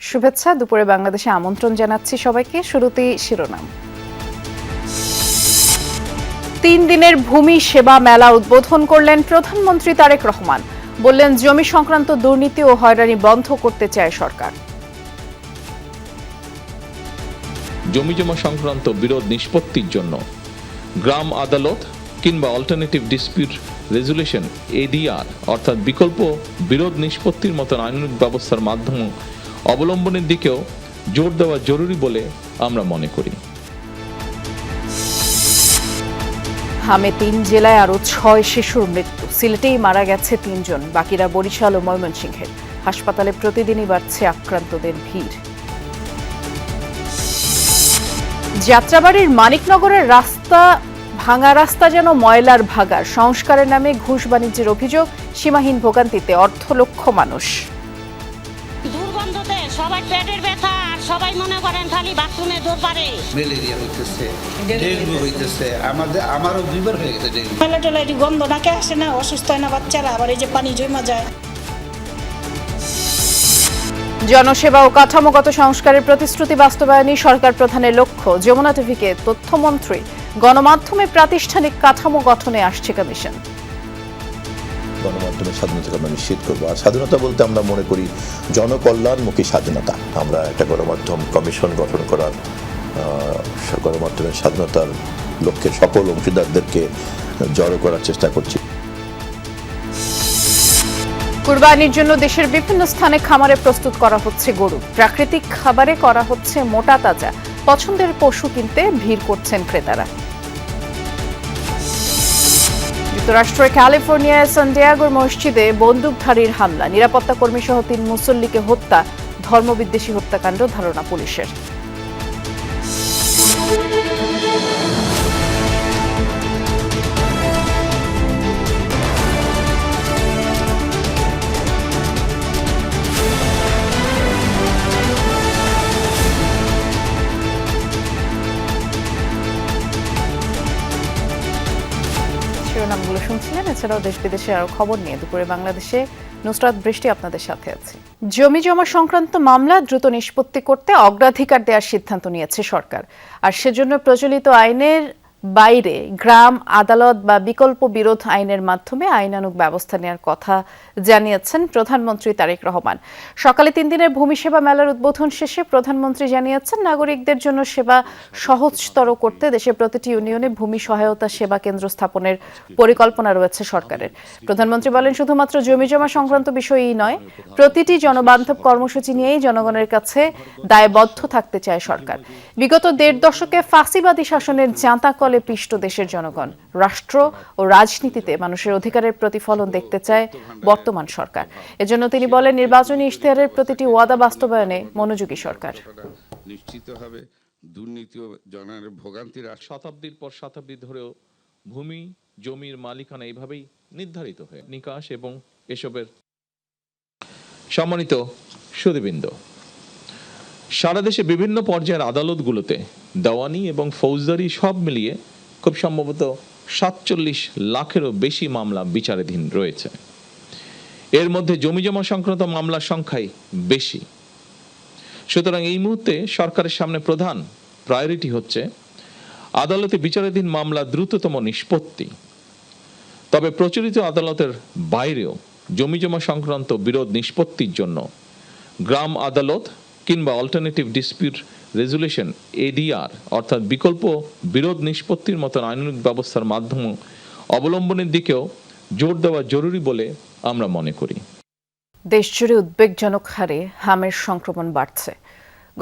শুভেচ্ছা। দুপুরে বাংলাদেশে আমন্ত্রণ জানাচ্ছি সবাইকে। শুরুতেই শিরোনাম। 3 দিনের ভূমি সেবা মেলা উদ্বোধন করলেন প্রধানমন্ত্রী তারেক রহমান। বললেন, জমি সংক্রান্ত দুর্নীতি ও হয়রানি বন্ধ করতে চায় সরকার। জমিজমা সংক্রান্ত বিরোধ নিষ্পত্তির জন্য গ্রাম আদালত কিংবা অল্টারনেটিভ ডিসপিউট রেজুলেশন এডিআর অর্থাৎ বিকল্প বিরোধ নিষ্পত্তির মতন আইনানুগ ব্যবস্থার মাধ্যম অবলম্বনের দিকেও জোর দেওয়া জরুরি বলে আমরা মনে করি। হামে 3 জেলায় আরো 6 শিশুর মৃত্যু। সিলেটেই মারা গেছে 3 জন, বাকিরা বরিশাল ও ময়মনসিংহের। হাসপাতালে প্রতিদিনই বাড়ছে আক্রান্তদের ভিড়। যাত্রাবাড়ির মানিকনগরের ভাঙা রাস্তা যেন ময়লার ভাগাড়। সংস্কারের নামে ঘুষ বাণিজ্যের অভিযোগ, সীমাহীন ভোগান্তিতে অর্ধলক্ষ মানুষ। দুর্গন্ধতে সবাই পেটের ব্যথা, আর সবাই মনে করেন খালি বাথরুমে দৌড় পারে। ম্যালেরিয়া হইতেছে, ডেঙ্গু হইতেছে, আমারও 2বার হয়ে গেছে ডেঙ্গু। টয়লেট গন্ধ নাকে আসে না, অসুস্থ হয় না বাচ্চারা, আবার এই যে পানি জমা যায়। জনসেবা ও কাঠামোগত সংস্কারের প্রতিশ্রুতি বাস্তবায়নই সরকার প্রধানের লক্ষ্য। যমুনা টিভিকে তথ্যমন্ত্রী। গণমাধ্যমে প্রাতিষ্ঠানিক কাঠামো গঠনে আসছে কমিশন। গণমাধ্যমের স্বাধীনতাকে আমরা নিশ্চিত করবো। আর স্বাধীনতা বলতে আমরা মনে করি জনকল্যাণমুখী স্বাধীনতা। আমরা একটা গণমাধ্যম কমিশন গঠন করার, গণমাধ্যমের স্বাধীনতার লক্ষ্যে সকল অংশীদারদেরকে জড়ো করার চেষ্টা করছি। কুরবানির জন্য দেশের বিভিন্ন স্থানে খামারে প্রস্তুত করা হচ্ছে গরু। প্রাকৃতিক খাবারে করা হচ্ছে মোটা তাজা। পছন্দের পশু কিনতে ভিড় করছেন ক্রেতারা। যুক্তরাষ্ট্রের ক্যালিফোর্নিয়ায় সান ডিয়েগোর মসজিদে বন্দুকধারীর হামলা। নিরাপত্তা কর্মী সহ 3 মুসল্লিকে হত্যা। ধর্মবিদ্বেষী হত্যাকাণ্ড ধারণা পুলিশের। শিরোনামগুলো শুনছিলেন। এছাড়াও দেশ বিদেশের আরো খবর নিয়ে দুপুরে বাংলাদেশে নুসরাত বৃষ্টি আপনাদের সাথে আছে। জমি জমা সংক্রান্ত মামলা দ্রুত নিষ্পত্তি করতে অগ্রাধিকার দেওয়ার সিদ্ধান্ত নিয়েছে সরকার। আর সেজন্য প্রচলিত আইনের বাইরে গ্রাম আদালত বা বিকল্প বিরোধ আইনের মাধ্যমে আইনানুগ ব্যবস্থা নেওয়ার কথা জানিয়েছেন প্রধানমন্ত্রী তারেক রহমান। সকালে 3 দিনের ভূমি সেবা মেলার উদ্বোধন শেষে প্রধানমন্ত্রী জানিয়েছেন, নাগরিকদের জন্য সেবা সহজতর করতে দেশের প্রতিটি ইউনিয়নে ভূমি সহায়তা সেবা কেন্দ্র স্থাপনের পরিকল্পনা রয়েছে সরকারের। প্রধানমন্ত্রী বলেন, শুধুমাত্র জমি জমা সংক্রান্ত বিষয়ই নয়, প্রতিটি জনবান্ধব কর্মসূচি নিয়েই জনগণের কাছে দায়বদ্ধ থাকতে চায় সরকার। বিগত 1.5 দশকে ফাঁসিবাদী শাসনের জাঁতাকলে পিষ্ট দেশের জনগণ রাষ্ট্র ও রাজনীতিতে মানুষের অধিকারের প্রতিফলন দেখতে চায় বর্তমান সরকার। এজন্য তিনি বলেন, নির্বাচনী ইশতেহারের প্রতিটি ওয়াদা বাস্তবায়নে মনোযোগী সরকার। নিশ্চিত হবে দুর্নীতি ও জনের ভোগান্তির শতাব্দীর পর শতাব্দী ধরেও ভূমি জমির মালিকানা এইভাবেই নির্ধারিত হয়ে নিকাশ এবং এসবের। সম্মানিত সুধীবৃন্দ, সারা দেশে বিভিন্ন পর্যায়ের আদালতগুলোতে দেওয়ানি এবং ফৌজদারি সব মিলিয়ে খুব সম্ভবত 47 লাখেরও বেশি মামলা বিচারাধীন রয়েছে। এর মধ্যে জমিজমা সংক্রান্ত মামলার সংখ্যাই বেশি। সুতরাং এই মুহূর্তে সরকারের সামনে প্রধান প্রায়োরিটি হচ্ছে আদালতে বিচারাধীন মামলা দ্রুততম নিষ্পত্তি। তবে প্রচলিত আদালতের বাইরেও জমিজমা সংক্রান্ত বিরোধ নিষ্পত্তির জন্য গ্রাম আদালত কিংবা অল্টারনেটিভ ডিসপিউট রেজুলেশন এডিআর অর্থাৎ বিকল্প বিরোধ নিষ্পত্তির মতন আইনানুগ ব্যবস্থার মাধ্যম অবলম্বনের দিকেও জোর দেওয়া জরুরি বলে আমরা মনে করি। দেশজুড়ে উদ্বেগজনক হারে হামের সংক্রমণ বাড়ছে।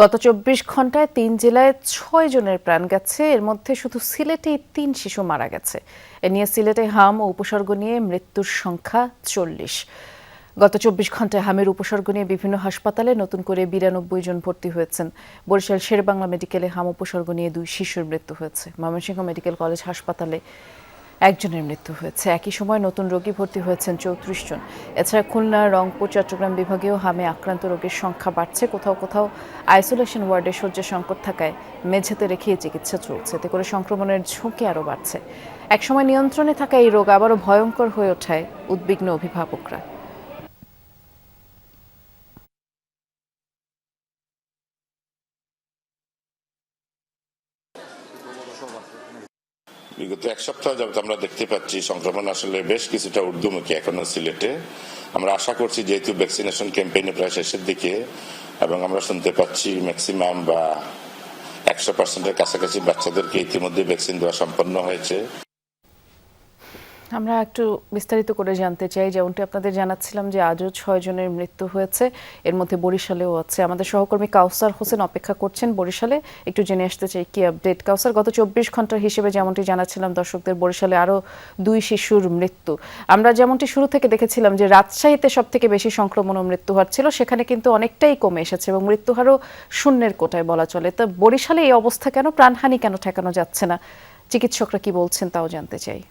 গত 24 ঘন্টায় 3 জেলায় 6 জনের প্রাণ গেছে। এর মধ্যে শুধু সিলেটেই 3 শিশু মারা গেছে। এ নিয়ে সিলেটে হাম ও উপসর্গ নিয়ে মৃত্যুর সংখ্যা 40। গত 24 ঘন্টায় হামের উপসর্গ নিয়ে বিভিন্ন হাসপাতালে নতুন করে 92 জন ভর্তি হয়েছেন। বরিশাল শেরেবাংলা মেডিকেলে হাম উপসর্গ নিয়ে 2 শিশুর মৃত্যু হয়েছে। ময়মনসিংহ মেডিকেল কলেজ হাসপাতালে 1 জনের মৃত্যু হয়েছে। একই সময় নতুন রোগী ভর্তি হয়েছেন 34 জন। এছাড়া খুলনা, রংপুর, চট্টগ্রাম বিভাগেও হামে আক্রান্ত রোগীর সংখ্যা বাড়ছে। কোথাও কোথাও আইসোলেশন ওয়ার্ডে শয্যা সংকট থাকায় মেঝেতে রেখে চিকিৎসা চলছে। এতে করে সংক্রমণের ঝুঁকি আরও বাড়ছে। একসময় নিয়ন্ত্রণে থাকা এই রোগ আবারও ভয়ঙ্কর হয়ে ওঠায় উদ্বিগ্ন অভিভাবকরা। বিগত এক সপ্তাহ যাবত আমরা দেখতে পাচ্ছি সংক্রমণ আসলে বেশ কিছুটা ঊর্ধ্বমুখী এখনো সিলেটে। আমরা আশা করছি যেহেতু ভ্যাকসিনেশন ক্যাম্পেইনে প্রায় শেষের দিকে এবং আমরা শুনতে পাচ্ছি ম্যাক্সিমাম বা 100%-এর কাছাকাছি বাচ্চাদেরকে ইতিমধ্যে ভ্যাকসিন দেওয়া সম্পন্ন হয়েছে। আমরা একটু বিস্তারিত করে জানতে চাই, যেমনটি আপনাদের জানাচ্ছিলাম যে আজও 6 জনের মৃত্যু হয়েছে, এর মধ্যে বরিশালেও আছে। আমাদের সহকর্মী কাউসার হোসেন অপেক্ষা করছেন বরিশালে, একটু জেনে আসতে চাই কি আপডেট। কাউসার, গত 24 ঘন্টার হিসেবে যেমনটি জানাচ্ছিলাম দর্শকদের, বরিশালে আরও 2 শিশুর মৃত্যু। আমরা যেমনটি শুরু থেকে দেখেছিলাম যে রাজশাহীতে সবথেকে বেশি সংক্রমণ ও মৃত্যু হার ছিল, সেখানে কিন্তু অনেকটাই কমে এসেছে এবং মৃত্যু হারও শূন্যের কোটায় বলা চলে। তো বরিশালে এই অবস্থা কেন, প্রাণহানি কেন ঠেকানো যাচ্ছে না, চিকিৎসকরা কি বলছেন তাও জানতে চাই।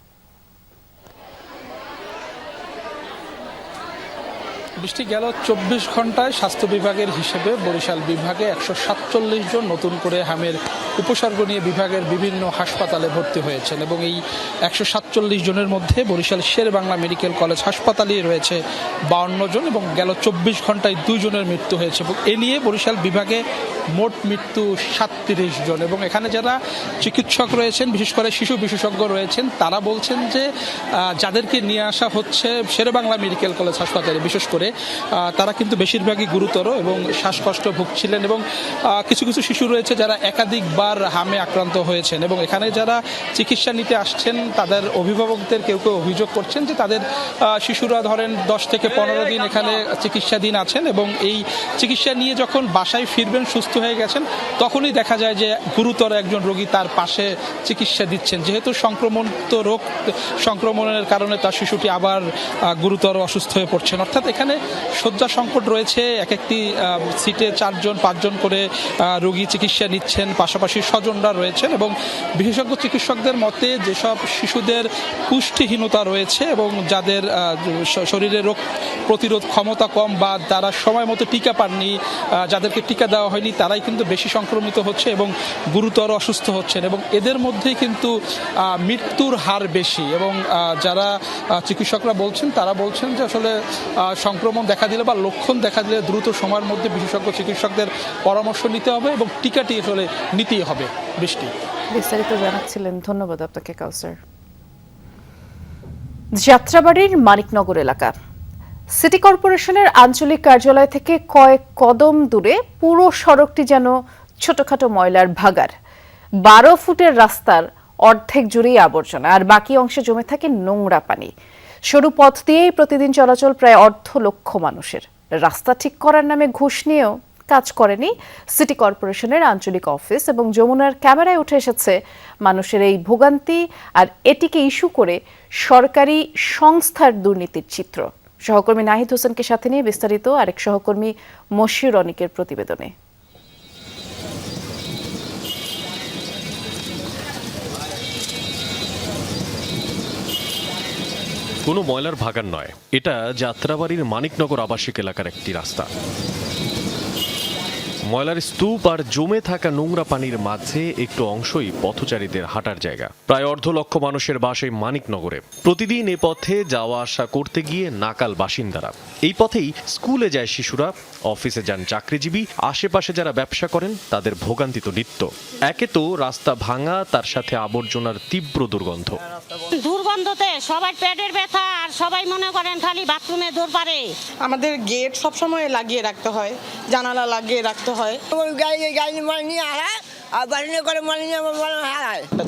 বৃষ্টি, গেল 24 ঘন্টায় স্বাস্থ্য বিভাগের হিসেবে বরিশাল বিভাগে 147 জন নতুন করে হামের উপসর্গ নিয়ে বিভাগের বিভিন্ন হাসপাতালে ভর্তি হয়েছেন এবং এই 147 জনের মধ্যে বরিশাল শেরেবাংলা মেডিকেল কলেজ হাসপাতালেই রয়েছে 52 জন এবং গেল 24 ঘন্টায় 2 জনের মৃত্যু হয়েছে এবং এ নিয়ে বরিশাল বিভাগে মোট মৃত্যু 37 জন। এবং এখানে যারা চিকিৎসক রয়েছেন, বিশেষ করে শিশু বিশেষজ্ঞ রয়েছেন, তারা বলছেন যে যাদেরকে নিয়ে আসা হচ্ছে শেরেবাংলা মেডিকেল কলেজ হাসপাতালে, বিশেষ করে তারা কিন্তু বেশিরভাগই গুরুতর এবং শ্বাসকষ্ট ভুগছিলেন এবং কিছু কিছু শিশু রয়েছে যারা একাধিকবার হামে আক্রান্ত হয়েছেন এবং এখানে যারা চিকিৎসা নিতে আসছেন তাদের অভিভাবকদের কেউ কেউ অভিযোগ করছেন যে তাদের শিশুরা ধরেন 10 থেকে 15 দিন এখানে চিকিৎসাধীন আছেন এবং এই চিকিৎসা নিয়ে যখন বাসায় ফিরবেন, সুস্থ হয়ে গেছেন, তখনই দেখা যায় যে গুরুতর একজন রোগী তার পাশে চিকিৎসা দিচ্ছেন। যেহেতু সংক্রমণের কারণে তার শিশুটি আবার গুরুতর অসুস্থ হয়ে পড়ছেন। অর্থাৎ এখানে শয্যা সংকট রয়েছে, এক একটি সিটে 4 জন 5 জন করে রোগী চিকিৎসা নিচ্ছেন, পাশাপাশি স্বজনরা রয়েছেন এবং বিশেষজ্ঞ চিকিৎসকদের মতে যেসব শিশুদের পুষ্টিহীনতা রয়েছে এবং যাদের শরীরে রোগ প্রতিরোধ ক্ষমতা কম বা তারা সময় মতো টিকা পাননি, যাদেরকে টিকা দেওয়া হয়নি, তারাই কিন্তু বেশি সংক্রমিত হচ্ছে এবং গুরুতর অসুস্থ হচ্ছেন এবং এদের মধ্যেই কিন্তু মৃত্যুর হার বেশি। এবং যারা চিকিৎসকরা বলছেন তারা বলছেন যে আসলে সংক্রমণ দেখা দিলে বা লক্ষণ দেখা দিলে দ্রুত সময়ের মধ্যে বিশেষজ্ঞ চিকিৎসকদের পরামর্শ নিতে হবে এবং টিকাটি আসলে নিতেই হবে। বৃষ্টি, বিস্তারিত জানাচ্ছিলেন, ধন্যবাদ আপনাকে কাউসার। যাত্রাবাড়ির মানিকনগর এলাকা, সিটি কর্পোরেশনের আঞ্চলিক কার্যালয় থেকে কয়েক কদম দূরে পুরো সড়কটি যেন ছোটখাটো ময়লার ভাগাড়। 12 ফুটের রাস্তার অর্ধেক জুড়েই আবর্জনা, আর বাকি অংশে জমে থাকে নোংরা পানি। সরু পথ দিয়েই প্রতিদিন চলাচল প্রায় 1.5 লক্ষ মানুষের। রাস্তা ঠিক করার নামে ঘুষ নিয়েও কাজ করেনি সিটি কর্পোরেশনের আঞ্চলিক অফিস এবং যমুনার ক্যামেরায় উঠে এসেছে মানুষের এই ভোগান্তি, আর এটিকে ইস্যু করে সরকারি সংস্থার দুর্নীতির চিত্র। সহকর্মী নাহিদ হোসেনকে সাথে নিয়ে বিস্তারিত আরেক সহকর্মী মশিউর অনিকের প্রতিবেদনে। কোনো ময়লার ভাগাড় নয়, এটা যাত্রাবাড়ির মানিকনগর আবাসিক এলাকার একটি রাস্তা। ময়লার স্তূপ আর জমে থাকা নোংরা পানির মাঝে একটু অংশই পথচারীদের হাঁটার জায়গা। প্রায় 1.5 লক্ষ মানুষের বাস এই মানিকনগরে। প্রতিদিন এ পথে যাওয়া আসা করতে গিয়ে নাকাল বাসিন্দারা। এই পথেই স্কুলে যায় শিশুরা, অফিসে যান চাকরিজীবী, আশেপাশে যারা ব্যবসা করেন তাদের ভোগান্তি তো নিত্য। একে তো রাস্তা ভাঙা, তার সাথে আবর্জনার তীব্র দুর্গন্ধ। দুর্গন্ধতে সবাই পেটের ব্যথা, আর সবাই মনে করেন খালি বাথরুমে দৌড় পারে। আমাদের গেট সবসময় লাগিয়ে রাখতে হয়, জানালা লাগিয়ে রাখতে হয়।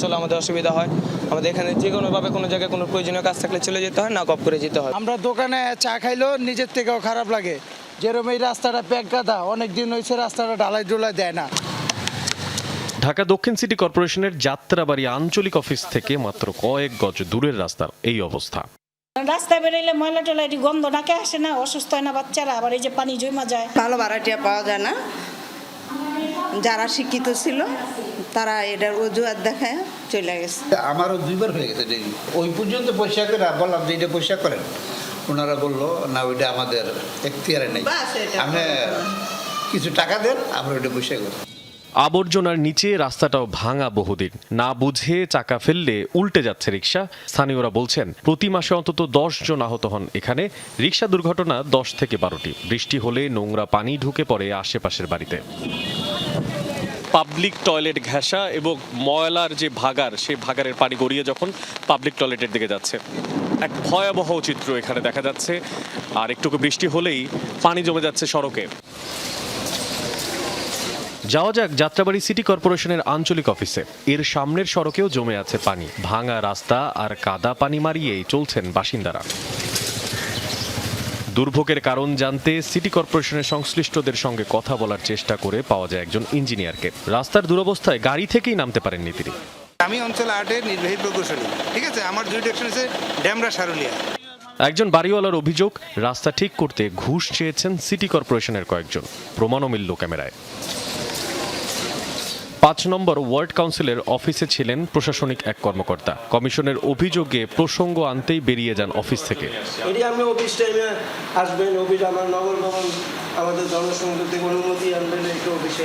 চলে আমাদের অসুবিধা হয়। আমাদের এখানে যে কোনোভাবে কোনো জায়গায় কোনো প্রয়োজনীয় কাজ থাকলে চলে যেতে হয়, না কপ করে যেতে হয়। আমরা দোকানে চা খাইলেও নিজের থেকেও খারাপ লাগে, যেরকম এই রাস্তাটা প্যাক গাদা, অনেকদিন হয়েছে রাস্তাটা ঢালাই ঢুলাই দেয় না। ঢাকা দক্ষিণ সিটি কর্পোরেশনের যাত্রাবাড়ি আঞ্চলিক অফিস থেকে মাত্র কয়েক গজ দূরের রাস্তার এই অবস্থা। রাস্তায় বেরোলে ময়লা টলা এটি গন্ধ নাকে আসে না, অসুস্থ হয় না বাচ্চারা, আবার এই যে পানি জমা যায়। ভালো ভাড়াটিয়া পাওয়া যায় না, যারা শিক্ষিত ছিল তারা এটার অজুহাত দেখায় চলে গেছে। আমারও 2 বার হয়ে গেছে ডেঙ্গি। ওই পর্যন্ত পরিষ্কার করে বললাম যে এটা পরিষ্কার করেন, ওনারা বললো না ওইটা আমাদের এখতিয়ারে নেই, আপনি কিছু টাকা দেন, আমরা ওইটা পরিষ্কার করি। আবর্জনার নিচে রাস্তাটাও ভাঙা বহুদিন, না বুঝে চাকা ফেললে উল্টে যাচ্ছে রিক্সা। স্থানীয়রা বলছেন প্রতি মাসে অন্তত 10 জন আহত হন এখানে। রিক্সা দুর্ঘটনা 10 থেকে 12টি। বৃষ্টি হলে নোংরা পানি ঢুকে পড়ে আশেপাশের বাড়িতে। পাবলিক টয়লেট ঘেঁষা এবং ময়লার যে ভাগার, সেই ভাগারের পানি গড়িয়ে যখন পাবলিক টয়লেটের দিকে যাচ্ছে। এক ভয়াবহ চিত্র এখানে দেখা যাচ্ছে। আর একটুকু বৃষ্টি হলেই পানি জমে যাচ্ছে সড়কে। যাওয়া যাক যাত্রাবাড়ি সিটি কর্পোরেশনের আঞ্চলিক অফিসে। এর সামনের সড়কেও জমে আছে পানি। ভাঙা রাস্তা আর কাদা পানি মারিয়েই চলছেন বাসিন্দারা। দুর্ভোগের কারণ জানতে সিটি কর্পোরেশনের সংশ্লিষ্টদের সঙ্গে কথা বলার চেষ্টা করে পাওয়া যায় একজন ইঞ্জিনিয়ারকে। রাস্তার দুরবস্থায় গাড়ি থেকেই নামতে পারেননি তিনি। আমি অঞ্চল 8-এর নির্বাহী প্রকৌশলী, ঠিক আছে। আমার জুরিডিকশন আছে ড্যামরা সারুলিয়া। একজন বাড়িওয়ালার অভিযোগ, রাস্তা ঠিক করতে ঘুষ চেয়েছেন সিটি কর্পোরেশনের কয়েকজন। প্রমাণও মিলল ক্যামেরায়। 5 নম্বর ওয়ার্ড কাউন্সিলের অফিসে ছিলেন প্রশাসনিক এক কর্মকর্তা। কমিশনের অভিযোগে প্রসঙ্গ আনতেই বেরিয়ে যান অফিস থেকে। আপনি অফিস টাইমে আসবেন, অফিস আমার নগর ভবন আমাদের জনসংযোগ থেকে অনুমতি আনবেন, একটু অফিসে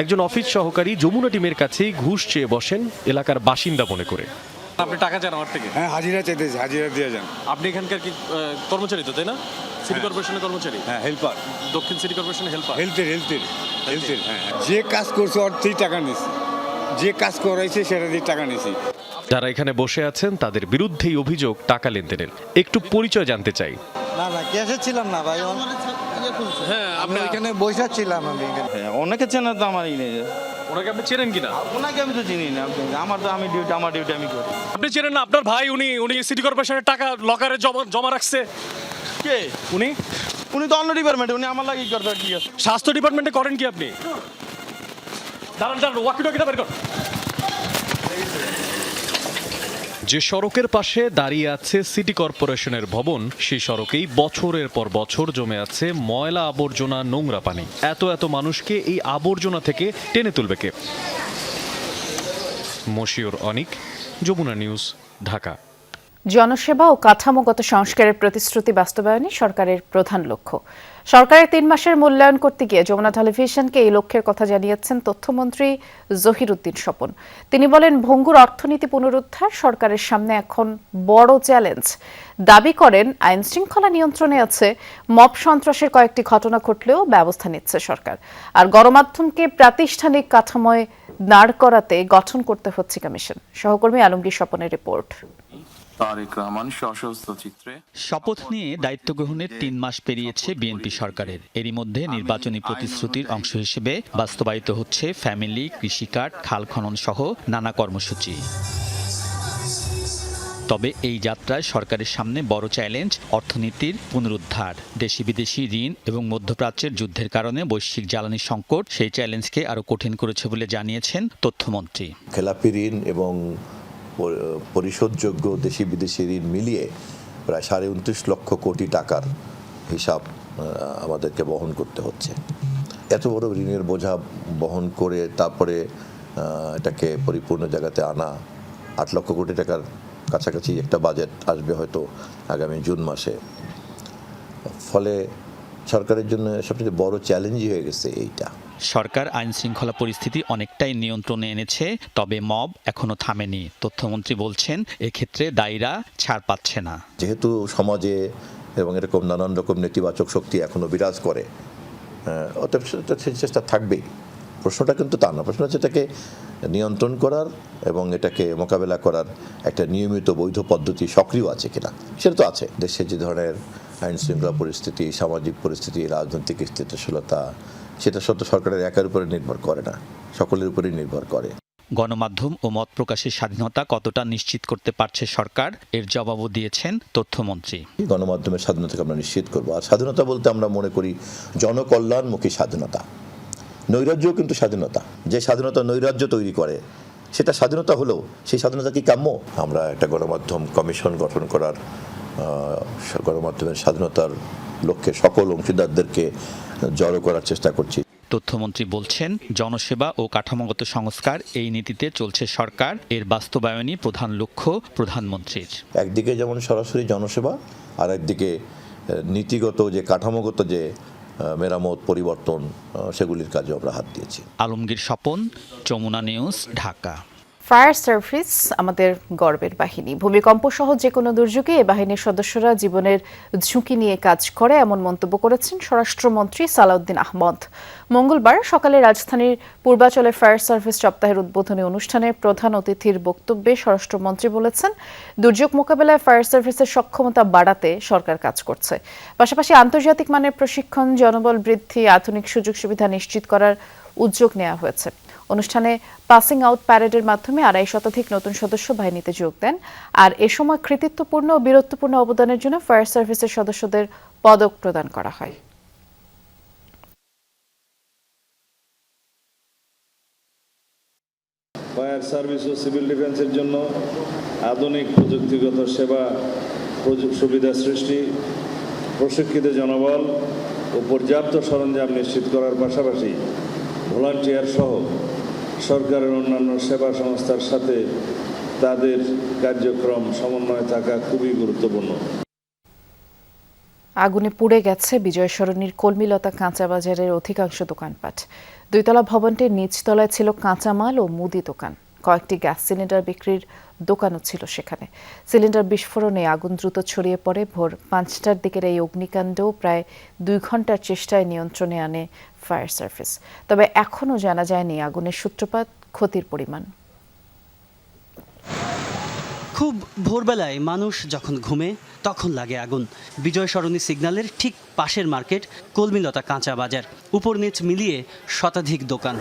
একজন অফিস সহকারী যমুনা টিমের কাছেই ঘুষ চেয়ে বসেন এলাকার বাসিন্দা মনে করে। আপনি টাকা চান আমার থেকে? হ্যাঁ, হাজিরা চাইতেছি, হাজিরা দিয়ে যান। আপনি এখানকার কি কর্মচারী তো, তাই না? সিটি কর্পোরেশনের কর্মচারী? হ্যাঁ, হেল্পার। দক্ষিণ সিটি কর্পোরেশনের হেল্পার। হেলথের হ্যাঁ। যে কাজ করছে ওর থেকে টাকা নিছি, যে কাজ করাইছে সেটা দিয়ে টাকা নিছি। যারা এখানে বসে আছেন তাদের বিরুদ্ধেই অভিযোগ টাকা লেনদেনের। একটু পরিচয় জানতে চাই। না ক্যাশে ছিলাম না ভাই, হ্যাঁ, আমরা এখানে বসে ছিলাম। আমি অনেকে চেনা তো আমারই নেই। ওনাকে আপনি চেনেন কিনা? ওনাকে আমি তো চিনি না। আমার ডিউটি আমি করি। আপনি চেনেন না? আপনার ভাই উনি সিটি কর্পোরেশনের টাকা লকারে জমা রাখছে। কে উনি তো অন্য ডিপার্টমেন্টে, উনি আমার লাগি করবে। কি আছে, স্বাস্থ্য ডিপার্টমেন্টে করেন কি আপনি? দাঁড়ান ওয়াকিটকিটা বের কর। যে সড়কের পাশে দাঁড়িয়ে আছে সিটি কর্পোরেশনের ভবন, সেই সড়কেই বছরের পর বছর জমে আছে ময়লা আবর্জনা, নোংরা পানি। এত মানুষকে এই আবর্জনা থেকে টেনে তুলবে কে? মশিউর অনিক, যমুনা নিউজ, ঢাকা। জনসেবা ও কাঠামোগত সংস্কারের প্রতিশ্রুতি বাস্তবায়নই সরকারের প্রধান লক্ষ্য। সরকারের 3 মাসের মূল্যায়ন করতে গিয়ে যমুনা টেলিভিশনকে এই লক্ষ্যের কথা জানিয়েছেন তথ্যমন্ত্রী জহিরুদ্দিন স্বপন। তিনি বলেন, ভঙ্গুর অর্থনীতি পুনরুদ্ধার সরকারের সামনে এখন বড় চ্যালেঞ্জ। দাবি করেন, আইন শৃঙ্খলা নিয়ন্ত্রণে আছে, মব সন্ত্রাসের কয়েকটি ঘটনা ঘটলেও ব্যবস্থা নিচ্ছে সরকার। আর গণমাধ্যমকে প্রাতিষ্ঠানিক কাঠামোয় দাঁড় করাতে গঠন করতে হচ্ছে কমিশন। সহকর্মী আলমগীর স্বপনের রিপোর্ট। শপথ নিয়ে দায়িত্ব গ্রহণের 3 মাস পেরিয়েছে বিএনপি সরকারের। এরই মধ্যে নির্বাচনী প্রতিশ্রুতির অংশ হিসেবে বাস্তবায়িত হচ্ছে ফ্যামিলি, কৃষিকার্ড, খাল খনন সহ নানা কর্মসূচি। তবে এই যাত্রায় সরকারের সামনে বড় চ্যালেঞ্জ অর্থনীতির পুনরুদ্ধার। দেশি বিদেশি ঋণ এবং মধ্যপ্রাচ্যের যুদ্ধের কারণে বৈশ্বিক জ্বালানি সংকট সেই চ্যালেঞ্জকে আরও কঠিন করেছে বলে জানিয়েছেন তথ্যমন্ত্রী। খেলাপি ঋণ এবং পরিশোধযোগ্য দেশি বিদেশি ঋণ মিলিয়ে প্রায় 29.5 লক্ষ কোটি টাকার হিসাব আমাদেরকে বহন করতে হচ্ছে। এত বড় ঋণের বোঝা বহন করে তারপরে এটাকে পরিপূর্ণ জায়গাতে আনা, 8 লক্ষ কোটি টাকার কাছাকাছি একটা বাজেট আসবে হয়তো আগামী জুন মাসে। ফলে সরকারের জন্য সবচেয়ে বড় চ্যালেঞ্জই হয়ে গেছে এইটা। সরকার আইন শৃঙ্খলা পরিস্থিতি অনেকটাই নিয়ন্ত্রণে এনেছে, তবে মব এখনো থামেনি। তথ্যমন্ত্রী বলছেন, এক্ষেত্রে দায়ীরা ছাড় পাচ্ছে না। যেহেতু সমাজে এবং এরকম নানান রকম নেতিবাচক শক্তি এখনো বিরাজ করে, অতএব চেষ্টা থাকবেই। প্রশ্নটা কিন্তু তা না, প্রশ্ন হচ্ছে এটাকে নিয়ন্ত্রণ করার এবং এটাকে মোকাবেলা করার একটা নিয়মিত বৈধ পদ্ধতি সক্রিয় আছে কিনা, সেটা তো আছে। দেশে যে ধরনের আইন শৃঙ্খলা পরিস্থিতি, সামাজিক পরিস্থিতি, রাজনৈতিক স্থিতিশীলতা, সেটা সত্য সরকারের একার উপরে নির্ভর করে না, সকলের উপরেই নির্ভর করে। গণমাধ্যম ও মত প্রকাশের স্বাধীনতা কতটা নিশ্চিত করতে পারছে সরকার, এর জবাবও দিয়েছেন তথ্যমন্ত্রী। গণমাধ্যমের স্বাধীনতাকে আমরা নিশ্চিত করবো। আর স্বাধীনতা বলতে আমরা মনে করি জনকল্যাণমুখী স্বাধীনতা। নৈরাজ্যও কিন্তু স্বাধীনতা। যে স্বাধীনতা নৈরাজ্য তৈরি করে সেটা স্বাধীনতা হলেও সেই স্বাধীনতা কি কাম্য? আমরা একটা গণমাধ্যম কমিশন গঠন করার, গণমাধ্যমের স্বাধীনতার লক্ষ্যে সকল অংশীদারদেরকে জড়ো করার চেষ্টা করছি। তথ্যমন্ত্রী বলছেন, জনসেবা ও কাঠামোগত সংস্কার এই নীতিতে চলছে সরকার, এর বাস্তবায়নই প্রধান লক্ষ্য প্রধানমন্ত্রীর। একদিকে যেমন সরাসরি জনসেবা, আর একদিকে নীতিগত যে কাঠামোগত যে মেরামত পরিবর্তন, সেগুলির কাজে আমরা হাত দিয়েছি। Alamgir Swapan, Jamuna news, Dhaka. Fire service আমাদের গর্বের বাহিনী। ভূমিকম্প সহ যে কোনো দুর্যোগে এ বাহিনীর সদস্যরা জীবনের ঝুঁকি নিয়ে কাজ করে, এমন মন্তব্য করেছেন স্বরাষ্ট্রমন্ত্রী সালাউদ্দিন আহমদ। মঙ্গলবার সকালে রাজধানীর পূর্বাচলে ফায়ার সার্ভিস সপ্তাহের উদ্বোধনী অনুষ্ঠানে প্রধান অতিথির বক্তব্যে স্বরাষ্ট্রমন্ত্রী বলেছেন, দুর্যোগ মোকাবেলায় ফায়ার সার্ভিসের সক্ষমতা বাড়াতে সরকার কাজ করছে। পাশাপাশি আন্তর্জাতিক মানের প্রশিক্ষণ, জনবল বৃদ্ধি, আধুনিক সুযোগ সুবিধা নিশ্চিত করার উদ্যোগ নেওয়া হয়েছে। অনুষ্ঠানে পাসিং আউট প্যারেডের মাধ্যমে ২৫০ শতাধিক নতুন সদস্য বাহিনীতে যোগ দেন। আর এ সময় কৃতিত্বপূর্ণ ও বীরত্বপূর্ণ অবদানের জন্য ফায়ার সার্ভিসের সদস্যদের পদক প্রদান করা হয়। ফায়ার সার্ভিস ও সিভিল ডিফেন্সের জন্য আধুনিক প্রযুক্তিগত সেবা সুবিধা সৃষ্টি, প্রশিক্ষিত জনবল ও পর্যাপ্ত সরঞ্জাম নিশ্চিত করার পাশাপাশি ভলান্টিয়ার সহ সরকারের অন্যান্য সেবা সংস্থার সাথে তাদের কার্যক্রম সমন্বয় থাকা খুবই গুরুত্বপূর্ণ। আগুনে পুড়ে গেছে বিজয় সরণির কলমিলতা কাঁচা বাজারের অধিকাংশ দোকানপাট। দুইতলা ভবনটির নিচতলায় ছিল কাঁচামাল ও মুদি দোকান। কয়েকটি গ্যাস সিলিন্ডার বিক্রির দোকানও ছিল সেখানে। সিলিন্ডার বিস্ফোরণে আগুন দ্রুত ছড়িয়ে পড়ে। ভোর ৫টার দিকের এই অগ্নিকাণ্ডেও প্রায় ২ ঘন্টার চেষ্টায় নিয়ন্ত্রণে আনে ফায়ার সার্ভিস। তবে এখনও জানা যায়নি আগুনের সূত্রপাত, ক্ষতির পরিমাণ। খুব ভোরবেলায় মানুষ যখন ঘুমে তখন লাগে আগুন। বিজয় সরণি সিগন্যালের ঠিক পাশের মার্কেট কলমিলতা কাঁচা বাজার, উপর নিচ মিলিয়ে শতাধিক দোকান।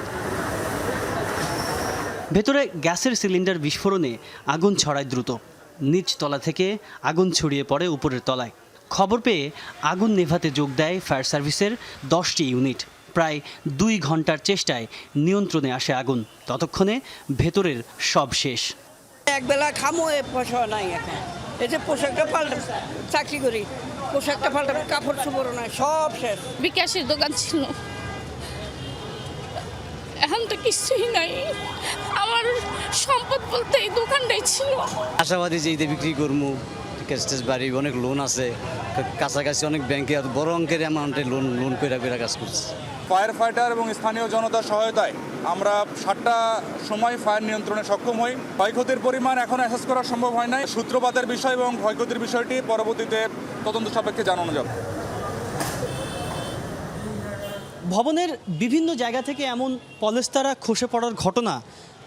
ভেতরে গ্যাসের সিলিন্ডার বিস্ফোরণে আগুন ছড়ায় দ্রুত। নিচ তলা থেকে আগুন ছড়িয়ে পড়ে উপরের তলায়। খবর পেয়ে আগুন নেভাতে যোগ দেয় ফায়ার সার্ভিসের 10টি ইউনিট। প্রায় 2 ঘন্টার চেষ্টায় নিয়ন্ত্রণে আসে আগুন। ততক্ষণে ভেতরের সব শেষ। একবেলা খামো, পয়সা নাই এখন। এই যে পোশাকটা পাল্টা, চাকরি করি, পোশাকটা পাল্টা, কাপড় চোপড় নাই, সব শেষ। বিকাশের দোকান ছিল, এখন তো কিছুই নাই। আমার সম্পদ বলতে এই দোকানটাই ছিল। আশাবাদী যে ঈদে বিক্রি করবো, ক্যাশ বাড়ি, অনেক লোন আছে কাছাকাছি, অনেক ব্যাংকে বড় অঙ্কের অ্যামাউন্টে লোন করে কাজ করছে। ফায়ার ফাইটার এবং স্থানীয় জনতার সহায়তায় আমরা 7টা সময় ফায়ার নিয়ন্ত্রণে সক্ষম হই। ক্ষয়ক্ষতির পরিমাণ এখন অ্যাসেস করা সম্ভব হয় নাই। সূত্রপাতের বিষয় এবং ক্ষয়ক্ষতির বিষয়টি পরবর্তীতে তদন্ত সাপেক্ষে জানানো যাবে। ভবনের বিভিন্ন জায়গা থেকে এমন পলেস্তারা খসে পড়ার ঘটনা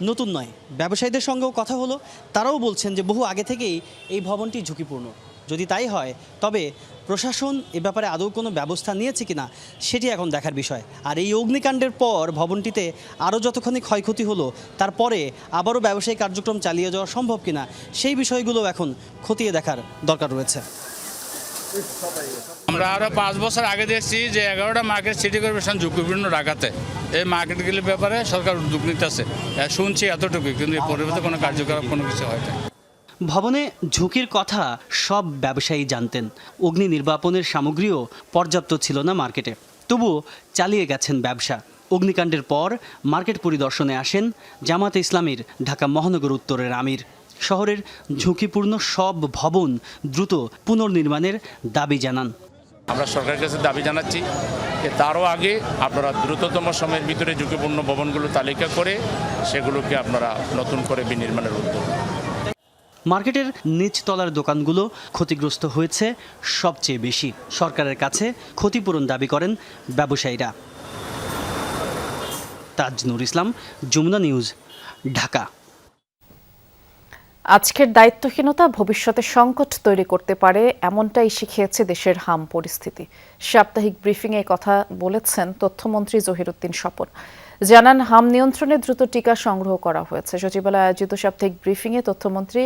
নতুন নয়। ব্যবসায়ীদের সঙ্গেও কথা হলো, তারাও বলছেন যে বহু আগে থেকেই এই ভবনটি ঝুঁকিপূর্ণ। যদি তাই হয় তবে প্রশাসন এ ব্যাপারে আদৌ কোনো ব্যবস্থা নিয়েছে কিনা সেটি এখন দেখার বিষয়। আর এই অগ্নিকাণ্ডের পর ভবনটিতে আরও যতখানি ক্ষয়ক্ষতি হলো, তারপরে আবারও ব্যবসায়িক কার্যক্রম চালিয়ে যাওয়া সম্ভব কিনা সেই বিষয়গুলো এখন খতিয়ে দেখার দরকার রয়েছে। আমরা আরও 5 বছর আগে দেখছি যে 11টা মার্কেট সিটি কর্পোরেশন ঝুঁকিপূর্ণ রাখাতে এই মার্কেটগুলির ব্যাপারে সরকার উদ্যোগ নিতেছে। শুনছি এতটুকু, কিন্তু পরিবর্তে কোনো কার্যকলাপ কোনো কিছু হয় না। ভবনে ঝুঁকির কথা সব ব্যবসায়ী জানতেন। অগ্নি নির্বাপনের সামগ্রীও পর্যাপ্ত ছিল না মার্কেটে, তবুও চালিয়ে গেছেন ব্যবসা। অগ্নিকাণ্ডের পর মার্কেট পরিদর্শনে আসেন জামাতে ইসলামীর ঢাকা মহানগর উত্তরের আমির। শহরের ঝুঁকিপূর্ণ সব ভবন দ্রুত পুনর্নির্মাণের দাবি জানান। আমরা সরকারের কাছে দাবি জানাচ্ছি যে তারও আগে আপনারা দ্রুততম সময়ের ভিতরে ঝুঁকিপূর্ণ ভবনগুলো তালিকা করে সেগুলোকে আপনারা নতুন করে বিনির্মাণের উদ্যোগ। মার্কেটের নিচতলার দোকানগুলো ক্ষতিগ্রস্ত হয়েছে সবচেয়ে বেশি। সরকারের কাছে ক্ষতিপূরণ দাবি করেন ব্যবসায়ীরা। তাজনুর ইসলাম, যমুনা নিউজ, ঢাকা। আজকের দায়িত্বহীনতা ভবিষ্যতে সংকট তৈরি করতে পারে, এমনটাই শিখিয়েছে দেশের হাম পরিস্থিতি। সাপ্তাহিক ব্রিফিংয়ে কথা বলেছেন তথ্যমন্ত্রী জহিরুদ্দিন স্বপন। জানান, হাম নিয়ন্ত্রণে দ্রুত টিকা সংগ্রহ করা হয়েছে। সচিবালয়ে আয়োজিত সাপ্তাহিক ব্রিফিংয়ে তথ্যমন্ত্রী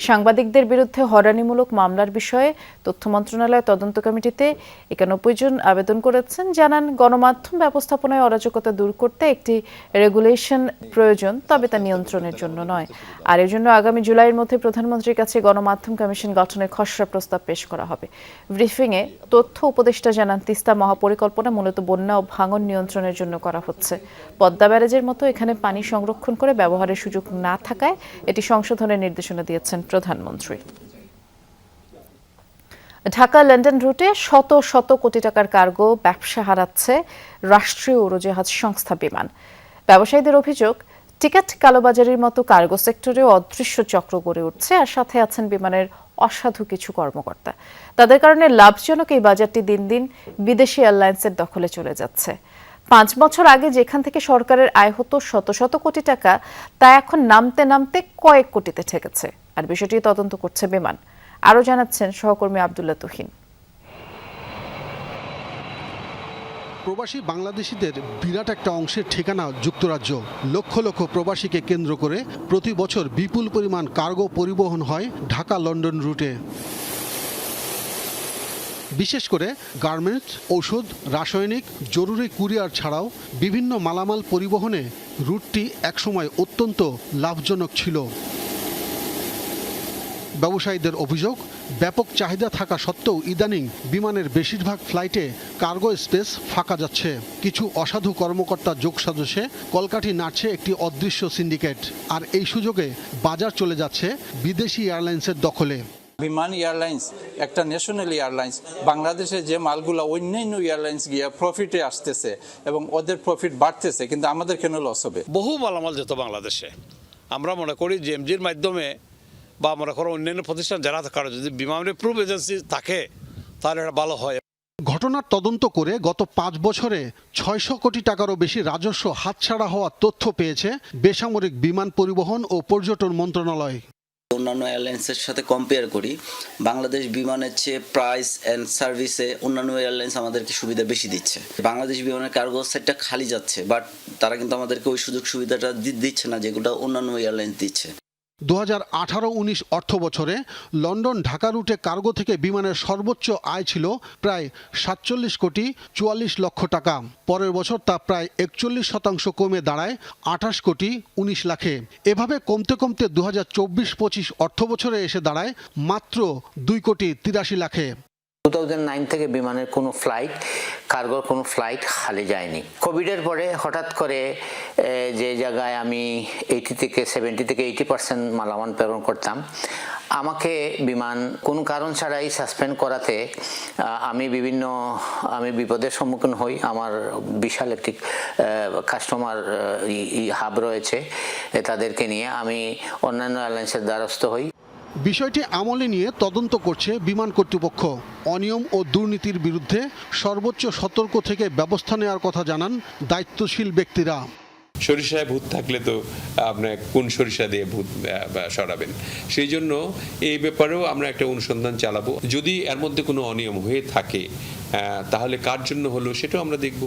সাংবাদিকদের বিরুদ্ধে হয়রানিমূলক মামলার বিষয়ে তথ্য মন্ত্রণালয় তদন্ত কমিটিতে ৯১ জন আবেদন করেছেন। জানান, গণমাধ্যম ব্যবস্থাপনায় অরাজকতা দূর করতে একটি রেগুলেশন প্রয়োজন, তবে তা নিয়ন্ত্রণের জন্য নয়। আর এর জন্য আগামী জুলাইয়ের মধ্যে প্রধানমন্ত্রীর কাছে গণমাধ্যম কমিশন গঠনের খসড়া প্রস্তাব পেশ করা হবে। ব্রিফিংয়ে তথ্য উপদেষ্টা জানান, তিস্তা মহাপরিকল্পনা মূলত বন্যা ও ভাঙন নিয়ন্ত্রণের জন্য করা হচ্ছে। পদ্মা ব্যারেজের মতো এখানে পানি সংরক্ষণ করে ব্যবহারের সুযোগ না থাকায় এটি সংশোধনের নির্দেশনা দিয়েছেন প্রধানমন্ত্রী। ঢাকা লন্ডন রুটে শত শত কোটি টাকার কার্গো ব্যবসা হারাচ্ছে রাষ্ট্রীয় উড়োজাহাজ সংস্থা বিমান। ব্যবসায়ীদের অভিযোগ, টিকিট কালোবাজারির মতো কার্গো সেক্টরেও অদৃশ্য চক্র গড়ে উঠছে, আর সাথে আছেন বিমানের অসাধু কিছু কর্মকর্তা। তাদের কারণে লাভজনক এই বাজারটি দিন দিন বিদেশি এয়ারলাইন্সের দখলে চলে যাচ্ছে। 5 বছর আগে যেখান থেকে সরকারের আয় হতো শত শত কোটি টাকা, তা এখন নামতে নামতে কয়েক কোটিতে ঠেকেছে। আর বিষয়টি তদন্ত করছে বিমান। আরও জানাচ্ছেন সহকর্মী আব্দুল্লাহ তুহিন। প্রবাসী বাংলাদেশিদের বিরাট একটা অংশের ঠিকানা যুক্তরাজ্য। লক্ষ লক্ষ প্রবাসীকে কেন্দ্র করে প্রতি বছর বিপুল পরিমাণ কার্গো পরিবহন হয় ঢাকা লন্ডন রুটে। বিশেষ করে গার্মেন্টস, ঔষধ, রাসায়নিক, জরুরি কুরিয়ার ছাড়াও বিভিন্ন মালামাল পরিবহনে রুটটি একসময় অত্যন্ত লাভজনক ছিল। ব্যবসায়ীদের অভিযোগ, ব্যাপক চাহিদা থাকা সত্ত্বেও ইদানিং বিমানের বেশিরভাগ ফ্লাইটে কার্গো স্পেস ফাঁকা যাচ্ছে। কিছু অসাধু কর্মকর্তা যোগ সাজসে কলকাঠি নাড়ছে একটি অদৃশ্য সিন্ডিকেট। আর এই সুযোগে বাজার চলে যাচ্ছে বিদেশি এয়ারলাইন্সের দখলে। বিমান এয়ারলাইন্স একটা ন্যাশনাল এয়ারলাইন্স, বাংলাদেশে যে মালগুলো অন্যান্য এয়ারলাইন্স গিয়ে প্রফিটে আসতেছে এবং ওদের প্রফিট বাড়তেছে, কিন্তু আমাদের কেন লস হবে? বহু মালামাল যেত বাংলাদেশে। আমরা মনে করি জেএমজির মাধ্যমে বা মনে করো অন্যান্য প্রতিষ্ঠান যারা কারো যদি বিমানের প্রুফ এজেন্সি থাকে তাহলে এটা ভালো হয়। ঘটনার তদন্ত করে গত 5 বছরে 600 কোটি টাকারও বেশি রাজস্ব হাতছাড়া হওয়ার তথ্য পেয়েছে বেসামরিক বিমান পরিবহন ও পর্যটন মন্ত্রণালয়। অন্যান্য এয়ারলাইন্সের সাথে কম্পেয়ার করি, বাংলাদেশ বিমানের চেয়ে প্রাইস অ্যান্ড সার্ভিসে অন্যান্য এয়ারলাইন্স আমাদেরকে সুবিধা বেশি দিচ্ছে। বাংলাদেশ বিমানের কার্গো সাইডটা খালি যাচ্ছে, বাট তারা কিন্তু আমাদেরকে ওই সুযোগ সুবিধাটা দিচ্ছে না যেগুলো অন্যান্য এয়ারলাইন্স দিচ্ছে। 2018-19 অর্থ বছরে লন্ডন ঢাকা রুটে কার্গো থেকে বিমানের সর্বোচ্চ আয় ছিল প্রায় 47 কোটি 44 লক্ষ টাকা। পরের বছর তা প্রায় 41% কমে দাঁড়ায় 28 কোটি 19 লাখে। এভাবে কমতে কমতে 2024-25 অর্থ বছরে এসে দাঁড়ায় মাত্র 2 কোটি 83 লাখে। 2009 থেকে বিমানের কোনো ফ্লাইট, কার্গোর কোনো ফ্লাইট খালি যায়নি। কোভিডের পরে হঠাৎ করে যে জায়গায় আমি 70 থেকে 80% মালামাল প্রেরণ করতাম, আমাকে বিমান কোনো কারণ ছাড়াই সাসপেন্ড করাতে আমি বিপদের সম্মুখীন হই। আমার বিশাল একটি কাস্টমার হাব রয়েছে, তাদেরকে নিয়ে আমি অন্যান্য এয়ারলাইন্সের দ্বারস্থ হই। বিষয়টি আমলে নিয়ে তদন্ত করছে বিমান কর্তৃপক্ষ। অনিয়ম ও দুর্নীতির বিরুদ্ধে সর্বোচ্চ সতর্ক থেকে ব্যবস্থা নেওয়ার কথা জানান দায়িত্বশীল ব্যক্তিরা। সরিষায় ভূত থাকলে তো আপনার কোন সরিষা দিয়ে ভূত সরাবেন, সেই জন্য এই ব্যাপারেও আমরা একটা অনুসন্ধান চালাবো। যদি এর মধ্যে কোনো অনিয়ম হয়ে থাকে তাহলে কার জন্য হলো সেটাও আমরা দেখব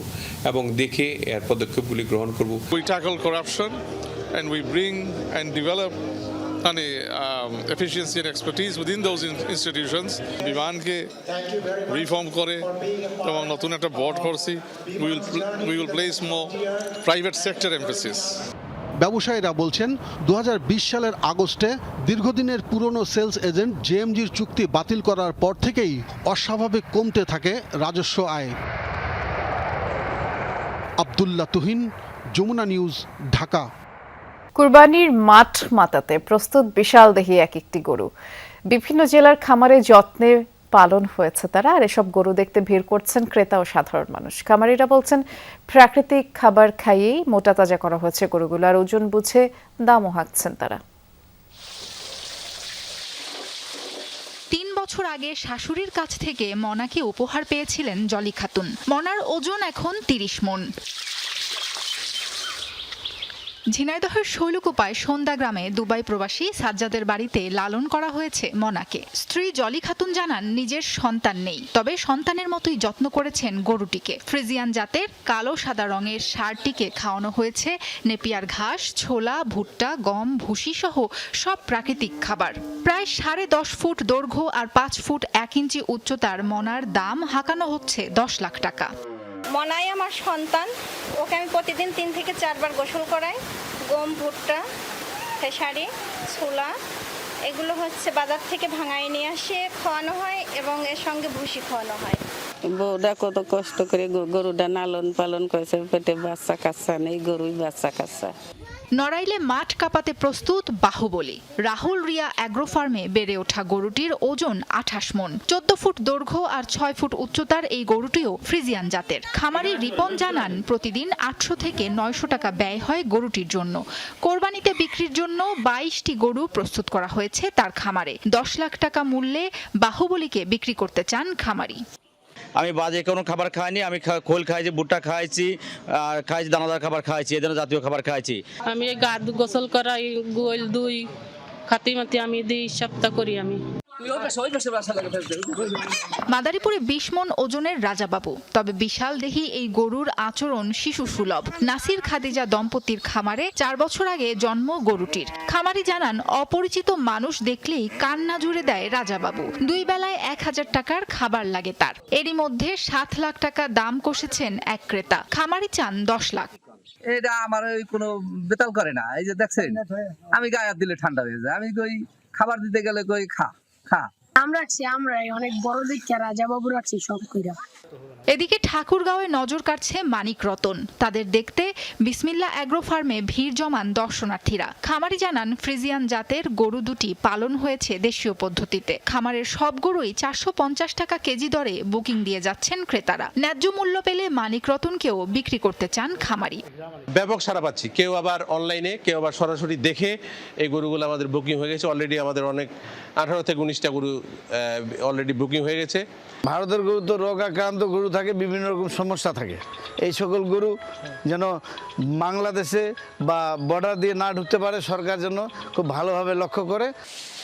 এবং দেখে এর পদক্ষেপগুলি গ্রহণ করব। We tackle corruption and we bring and develop efficiency and expertise within those institutions. বিমানকে রিফর্ম করে এবং নতুন একটা বোর্ড করছি। we will place more private sector emphasis. ব্যবসায়ীরা বলছেন 2020 সালের আগস্টে দীর্ঘদিনের পুরনো সেলস এজেন্ট জেএমজির চুক্তি বাতিল করার পর থেকেই অস্বাভাবিক কমতে থাকে রাজস্ব আয়। আব্দুল্লাহ তুহিন, যমুনা নিউজ, ঢাকা। কুরবানির মাঠ মাতাতে প্রস্তুত বিশাল দেহি এক একটি গরু। বিভিন্ন জেলার খামারে যত্নে পালন হয়েছে তারা, আর এসব গরু দেখতে ভিড় করছেন ক্রেতা ও সাধারণ মানুষ। খামারিরা বলছেন প্রাকৃতিক খাবার খাইয়েই মোটা তাজা করা হয়েছে গরুগুলো, আর ওজন বুঝে দামও হাঁকছেন তারা। 3 বছর আগে শাশুড়ির কাছ থেকে মনাকে উপহার পেয়েছিলেন জলি খাতুন। মনার ওজন এখন 30 মণ। ঝিনাইদহের শৈলকুপায় সন্ধ্যা গ্রামে দুবাই প্রবাসী সাজ্জাদের বাড়িতে লালন করা হয়েছে মনাকে। স্ত্রী জলি খাতুন জানান নিজের সন্তান নেই, তবে সন্তানের মতোই যত্ন করেছেন গরুটিকে। ফ্রিজিয়ান জাতের কালো সাদা রঙের ষাঁড়টিকে খাওয়ানো হয়েছে নেপিয়ার ঘাস, ছোলা, ভুট্টা, গম, ভুসি সহ সব প্রাকৃতিক খাবার। প্রায় 10.5 ফুট দৈর্ঘ্য আর 5 ফুট 1 ইঞ্চি উচ্চতার মনার দাম হাঁকানো হচ্ছে 10 লাখ টাকা। মনাই আমার সন্তান, ওকে আমি প্রতিদিন 3 থেকে 4 বার গোসল করাই। গম, ভুট্টা, খেসারি, ছোলা এগুলো হচ্ছে বাজার থেকে ভাঙায় নিয়ে আসে খাওয়ানো হয় এবং এর সঙ্গে ভুসি খাওয়ানো হয়। বউটা কত কষ্ট করে গরুটা লালন পালন করেছে, পেটে বাচ্চা কাচ্চা নেই, গরুই বাচ্চা কাচ্চা। নড়াইলে মাঠ কাঁপাতে প্রস্তুত বাহুবলী। রাহুল রিয়া অ্যাগ্রো ফার্মে বেড়ে ওঠা গরুটির ওজন 28 মণ। 14 ফুট দৈর্ঘ্য আর 6 ফুট উচ্চতার এই গরুটিও ফ্রিজিয়ান জাতের। খামারি রিপন জানান প্রতিদিন 800 থেকে 900 টাকা ব্যয় হয় গরুটির জন্য। কোরবানিতে বিক্রির জন্য 22টি গরু প্রস্তুত করা হয়েছে তার খামারে। 10 লাখ টাকা মূল্যে বাহুবলীকে বিক্রি করতে চান খামারি। আমি বাজে কোনো খাবার খাইনি, আমি খোল খাইছি, ভুট্টা খাইছি, আর খাইছি দানাদার খাবার খাইছি, এ ধরনের জাতীয় খাবার খাইছি। আমি গা গোসল করাই, গোল দুই খাতি মাতি আমি দিই, সপ্তাহ করি আমি। মাদারীপুরে 20 মণ ওজনের রাজাবাবু, তবে বিশাল দেহি এই গরুর আচরণ শিশু সুলভ। নাসির খাদিজা দম্পতির খামারে 4 বছর আগে জন্ম গরুটির। খামারি জানান অপরিচিত মানুষ দেখলেই কান্না জুড়ে দেয় রাজাবাবু। 2 বেলায় 1000 টাকার খাবার লাগে তার। এরই মধ্যে 7 লাখ টাকা দাম কষেছেন এক ক্রেতা। খামারি চান 10 লাখ। এটা আমার ওই কোনো বেতাল করে না, এই যে দেখছেন আমি গায়ে হাত দিলে ঠান্ডা হয়ে যায়। আমি কই খাবার দিতে গেলে কই খা। আমরাই অনেক বড় দেখে রাজাবাবু রাখছি সব কইরা। এদিকে ঠাকুরগাঁওয়ে নজর কাটছে মানিক রতন। তাদের দেখতে বিসমিল্লাহ অ্যাগ্রো ফার্মে ভিড় জমান দর্শনার্থীরা। খামারি জানান ফ্রিজিয়ান জাতের গরু দুটি পালন হয়েছে দেশীয় পদ্ধতিতে। খামারের সব গরুই 450 টাকা কেজি দরে বুকিং দিয়ে যাচ্ছেন ক্রেতারা। ন্যায্য মূল্য পেলে মানিক রতনকেও বিক্রি করতে চান খামারি। ব্যাপক সাড়া পাচ্ছি, কেউ আবার অনলাইনে, কেউ আবার সরাসরি দেখে এই গরুগুলো আমাদের বুকিং হয়ে গেছে। অলরেডি আমাদের অনেক 18 থেকে 19টা গরু অলরেডি বুকিং হয়ে গেছে। ভারতের গরু তো রোগ আক্রান্ত গরু থাকে, বিভিন্ন রকম সমস্যা থাকে। এই সকল গরু যেন বাংলাদেশে বা বর্ডার দিয়ে না ঢুকতে পারে, সরকার যেন খুব ভালোভাবে লক্ষ্য করে।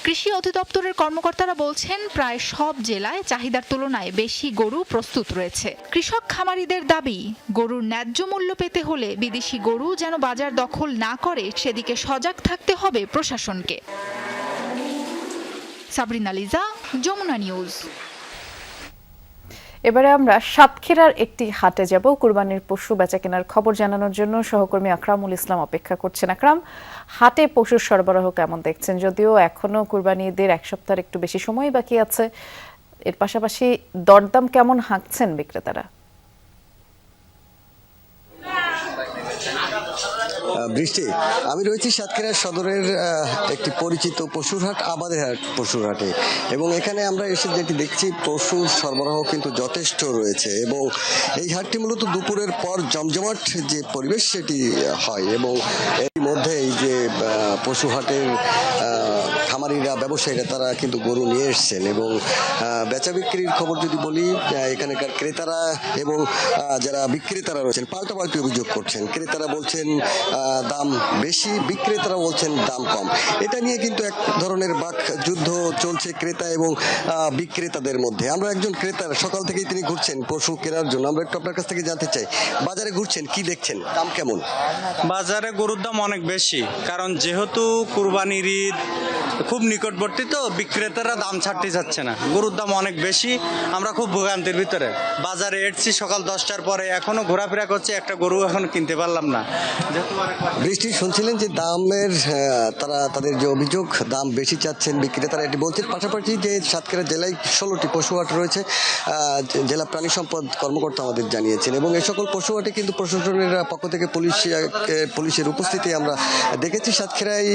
কৃষি অধিদপ্তরের কর্মকর্তারা বলছেন প্রায় সব জেলায় চাহিদার তুলনায় বেশি গরু প্রস্তুত রয়েছে। কৃষক খামারিদের দাবি, গরুর ন্যায্য মূল্য পেতে হলে বিদেশি গরু যেন বাজার দখল না করে সেদিকে সজাগ থাকতে হবে প্রশাসনকে। সাবরিনা লিজা, যমুনা নিউজ। এবারে আমরা সাতক্ষীরার একটি হাটে যাব। কুরবানির পশু বেচাকেনার খবর জানানোর জন্য সহকর্মী আকরামুল ইসলাম অপেক্ষা করছেন। আকরাম, হাটে পশুর সরবরাহ কেমন দেখছেন? যদিও এখনো কুরবানি ঈদের 1 সপ্তাহের একটু বেশি সময় বাকি আছে, এর পাশাপাশি দরদাম কেমন হাঁকছেন বিক্রেতারা? বৃষ্টি, আমি রয়েছি সাতক্ষীরা সদরের একটি পরিচিত পশুর হাট, আমাদের হাট পশুর হাটে, এবং এখানে আমরা এসে যেটি দেখছি পশুর সরবরাহ কিন্তু যথেষ্ট রয়েছে এবং এই হাটটি মূলত দুপুরের পর জমজমাট যে পরিবেশ সেটি হয় এবং এর মধ্যে এই যে পশু হাটের খামারিরা, ব্যবসায়ীরা তারা কিন্তু গরু নিয়ে এসছেন এবং বেচা বিক্রির খবর যদি বলি, এখানকার ক্রেতারা এবং যারা বিক্রেতারা রয়েছেন পাল্টাপাল্টি অভিযোগ করছেন। ক্রেতারা বলছেন দাম বেশি, বিক্রেতারা বলছেন দাম কম। এটা নিয়ে কিন্তু এক ধরনের বাক যুদ্ধ চলছে ক্রেতা এবং বিক্রেতাদের মধ্যে। আমরা একজন ক্রেতা, সকাল থেকেই তিনি ঘুরছেন পশু কেনার জন্য। আমরা একটু আপনার কাছ থেকে জানতে চাই, বাজারে ঘুরছেন, কি দেখছেন, দাম কেমন? বাজারে গরুর দাম অনেক বেশি, কারণ যেহেতু কুরবানির ঈদ খুব নিকটবর্তী, তো বিক্রেতারা দাম ছাড়তে যাচ্ছে না। গরুর দাম অনেক বেশি, আমরা খুব ভোগান্তির ভিতরে। বাজারে এসছি সকাল 10টার পরে, এখনো ঘোরাফেরা করছে, একটা গরু এখনো কিনতে পারলাম না। বৃষ্টি, শুনছিলেন যে দামের তাদের যে অভিযোগ, দাম বেশি চাচ্ছেন বিক্রেতারা, এটি বলছেন। পাশাপাশি যে সাতক্ষীরা জেলায় 16টি পশু হাট রয়েছে, জেলা প্রাণী সম্পদ কর্মকর্তা আমাদের জানিয়েছেন এবং এই সকল পশু হাটে কিন্তু প্রশাসনের পক্ষ থেকে পুলিশের উপস্থিতি আমরা দেখেছি। সাতক্ষীরায়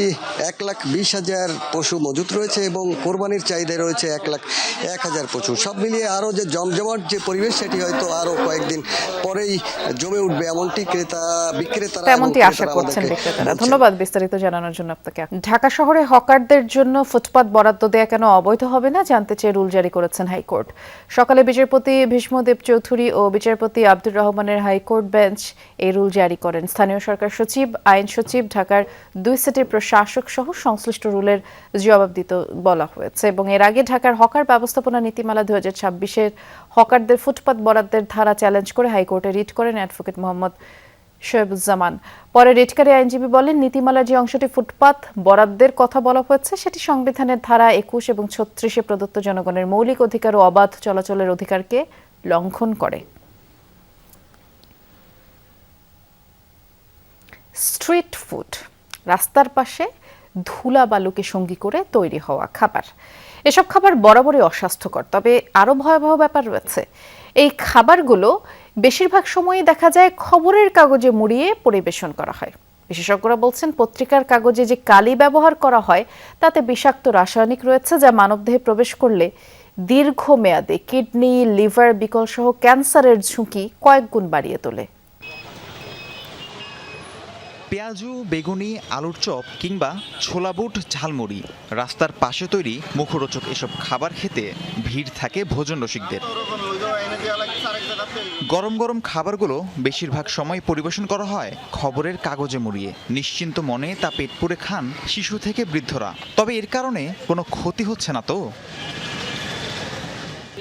1,20,000 পশু মজুত রয়েছে এবং কোরবানির চাহিদায় রয়েছে 1,01,000 পশু। সব মিলিয়ে আরও যে জমজমাট যে পরিবেশ, সেটি হয়তো আরও কয়েকদিন পরেই জমে উঠবে, এমনটি বিক্রেতারা আশা করছেন বিক্রেতারা। ধন্যবাদ বিস্তারিত জানানোর জন্য আপনাকে। ঢাকা শহরে হকারদের জন্য ফুটপাত বরাদ্দ দেয়া কেন অবৈধ হবে না জানতে চেয়ে রুল জারি করেছেন হাইকোর্ট। সকালে বিচারপতি ভীষ্মদেব চৌধুরী ও বিচারপতি আব্দুর রহমানের হাইকোর্ট বেঞ্চ এই রুল জারি করেন। স্থানীয় সরকার সচিব, আইন সচিব, ঢাকার 2 সেটের প্রশাসক সহ সংশ্লিষ্ট রুলের জবাব দিতে বলা হয়েছে এবং এর আগে ঢাকার হকার ব্যবস্থাপনা নীতিমালা 2026-এর হকারদের ফুটপাত বরাদ্দের ধারা চ্যালেঞ্জ করে হাইকোর্টে রিট করেন অ্যাডভোকেট মোহাম্মদ শোয়েবুজ্জামান। পরে রিটকারী আইনজীবী বলেন, নীতিমালার যে অংশটি ফুটপাত বরাদ্দের কথা বলা হয়েছে সেটি সংবিধানের ধারা 21 এবং 36-এ প্রদত্ত জনগণের মৌলিক অধিকার ও অবাধ চলাচলের অধিকারকে লঙ্ঘন করে। স্ট্রিট ফুড, রাস্তার পাশে ধুলা বালুকে সঙ্গী করে তৈরি হওয়া খাবার। এসব খাবার বরাবরই অস্বাস্থ্যকর, তবে আরও ভয়াবহ ব্যাপার রয়েছে। এই খাবারগুলো বেশিরভাগ সময়ই দেখা যায় খবরের কাগজে মুড়িয়ে পরিবেশন করা হয়। বিশেষজ্ঞরা বলছেন, পত্রিকার কাগজে যে কালি ব্যবহার করা হয় তাতে বিষাক্ত রাসায়নিক রয়েছে, যা মানবদেহে প্রবেশ করলে দীর্ঘমেয়াদে কিডনি, লিভার বিকল সহ ক্যান্সারের ঝুঁকি কয়েক গুণ বাড়িয়ে তোলে। পেঁয়াজু, বেগুনি, আলুর চপ কিংবা ছোলা বুট, ঝালমুড়ি, রাস্তার পাশে তৈরি মুখরোচক এসব খাবার খেতে ভিড় থাকে ভোজন রসিকদের। গরম গরম খাবারগুলো বেশিরভাগ সময় পরিবেশন করা হয় খবরের কাগজে মুড়িয়ে। নিশ্চিন্ত মনে তা পেট পুরে খান শিশু থেকে বৃদ্ধরা। তবে এর কারণে কোনো ক্ষতি হচ্ছে না তো?